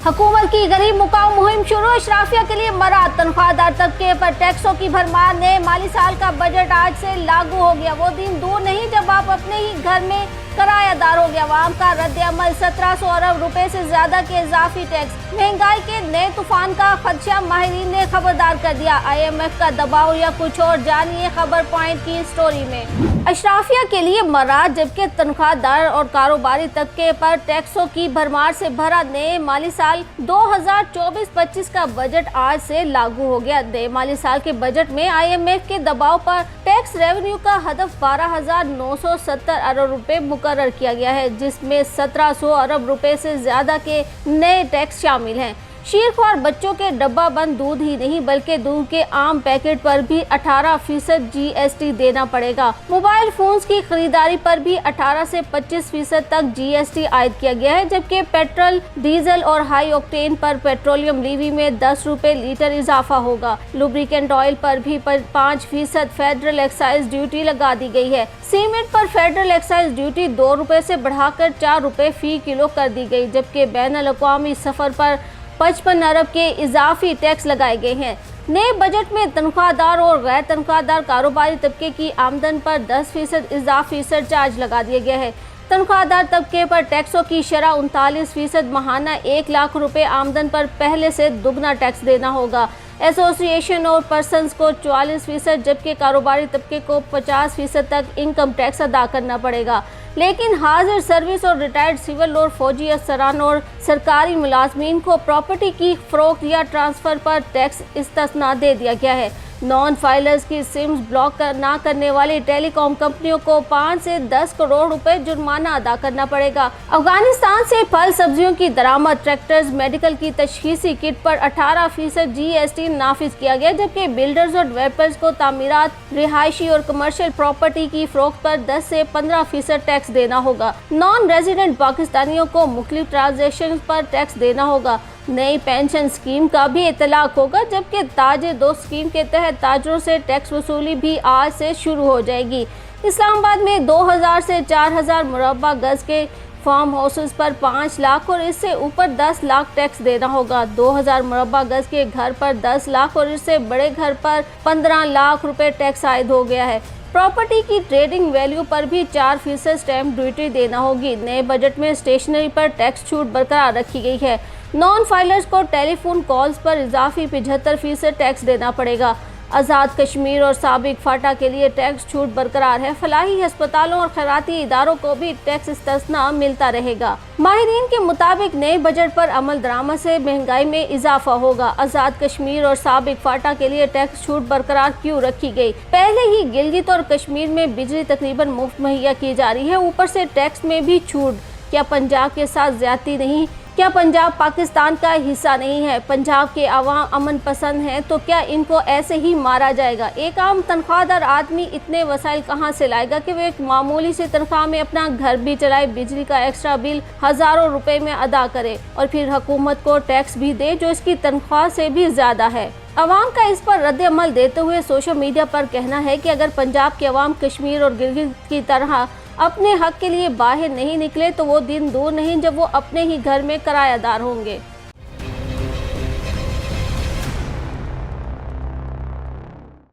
हुकूमत की गरीब मुकाम मुहिम शुरू। अशराफिया के लिए मरा। तनख्वाहदार तबके पर टैक्सों की भरमार। नए माली साल का बजट आज से लागू हो गया। वो दिन दूर नहीं जब आप अपने ही घर में किरायादार हो गया। अवाम का रद्द-ए-अमल। 1700 अरब रुपए से ज्यादा के इजाफी टैक्स। महंगाई के नए तूफान का खदशा। माहिरीन ने खबरदार कर दिया। IMF का दबाव या कुछ और, जानिए खबर पॉइंट की स्टोरी में। अशराफिया के लिए मरा, जबकि तनख्वाहदार और कारोबारी तबके पर टैक्सों की भरमार से भरा नए माली साल 2024-25 का बजट आज से लागू हो गया। नए माली साल के बजट में IMF के दबाव पर टैक्स रेवेन्यू का हदफ 12,970 अरब रुपए मुकर्रर किया गया है, जिसमें 1700 अरब रुपए से ज्यादा के नए टैक्स शामिल हैं। शीरख्वार बच्चों के डब्बा बंद दूध ही नहीं बल्कि दूध के आम पैकेट पर भी 18% GST देना पड़ेगा। मोबाइल फोन्स की खरीदारी पर भी 18 से 25% तक GST आयद किया गया है, जबकि पेट्रोल, डीजल और हाई ऑक्टेन पर पेट्रोलियम लीवी में 10 रुपए लीटर इजाफा होगा। लुब्रिकेंट ऑयल पर भी 5% फेडरल एक्साइज ड्यूटी लगा दी गई है। सीमेंट पर फेडरल एक्साइज ड्यूटी 2 रुपए से बढ़ाकर 4 रुपए फी किलो कर दी गई, जबकि बैनुल अक़वामी सफर पर 55 अरब के इजाफी टैक्स लगाए गए हैं। नए बजट में तनख्वाहदार और गैर तनख्वाहदार कारोबारी तबके की आमदन पर 10% इजाफी सरचार्ज लगा दिया गया है। तनख्वाहदार तबके पर टैक्सों की शरह 39%। माहाना 1 लाख रुपए आमदन पर पहले से दुगना टैक्स देना होगा। एसोसिएशन और पर्सन्स को 44%, जबकि कारोबारी तबके को 50% तक इनकम टैक्स अदा करना पड़ेगा। लेकिन हाजिर सर्विस और रिटायर्ड सिविल और फौजी अफसरान और सरकारी मुलाजमीन को प्रॉपर्टी की फरोख्त या ट्रांसफ़र पर टैक्स इस्तिस्ना दे दिया गया है। नॉन फाइलर्स की सिम्स ब्लॉक ना करने वाली टेलीकॉम कंपनियों को 5 से 10 करोड़ रुपए जुर्माना अदा करना पड़ेगा। अफगानिस्तान से फल सब्जियों की दरामद, ट्रैक्टर्स, मेडिकल की तशखीसी किट पर 18% GST नाफिज किया गया, जबकि बिल्डर्स और डेवलपर्स को तामीरात, रिहायशी और कमर्शियल प्रॉपर्टी की फरोख्त पर 10 से 15% टैक्स देना होगा। नॉन रेजिडेंट पाकिस्तानियों को मुख्तलिफ ट्रांजेक्शन पर टैक्स देना होगा। नई पेंशन स्कीम का भी इतलाक होगा, जबकि ताजे दोस्त स्कीम के तहत ताजरों से टैक्स वसूली भी आज से शुरू हो जाएगी। इस्लामाबाद में 2000 से 4000 मुरब्बा गज के फार्म हाउसेस पर 5 लाख और इससे ऊपर 10 लाख टैक्स देना होगा। 2000 मुरब्बा गज के घर पर 10 लाख और इससे बड़े घर पर 15 लाख रुपए टैक्स आयद हो गया है। प्रॉपर्टी की ट्रेडिंग वैल्यू पर भी 4% स्टैम्प ड्यूटी देना होगी। नए बजट में स्टेशनरी पर टैक्स छूट बरकरार रखी गई है। नॉन फाइलर्स को टेलीफोन कॉल्स पर इजाफी 75% टैक्स देना पड़ेगा। आज़ाद कश्मीर और साबिक फाटा के लिए टैक्स छूट बरकरार है। फलाही अस्पतालों और खैराती इदारों को भी टैक्स इस्तिस्ना मिलता रहेगा। माहिरीन के मुताबिक नए बजट पर अमल दरामद से महंगाई में इजाफा होगा। आज़ाद कश्मीर और साबिक फाटा के लिए टैक्स छूट बरकरार क्यों रखी गई? पहले ही गिलगित और कश्मीर में बिजली तकरीबन मुफ्त मुहैया की जा रही है, ऊपर से टैक्स में भी छूट। क्या पंजाब के साथ ज्यादती नहीं? क्या पंजाब पाकिस्तान का हिस्सा नहीं है? पंजाब के अवाम अमन पसंद हैं, तो क्या इनको ऐसे ही मारा जाएगा? एक आम तनख्वाहदार आदमी इतने वसाइल कहाँ से लाएगा कि वो एक मामूली सी तनख्वाह में अपना घर भी चलाए, बिजली का एक्स्ट्रा बिल हज़ारों रुपए में अदा करे और फिर हुकूमत को टैक्स भी दे जो इसकी तनख्वाह से भी ज़्यादा है। अवाम का इस पर रद्द अमल देते हुए सोशल मीडिया पर कहना है कि अगर पंजाब के अवाम कश्मीर और गिलगित की तरह अपने हक के लिए बाहर नहीं निकले तो वो दिन दूर नहीं जब वो अपने ही घर में किरायादार होंगे।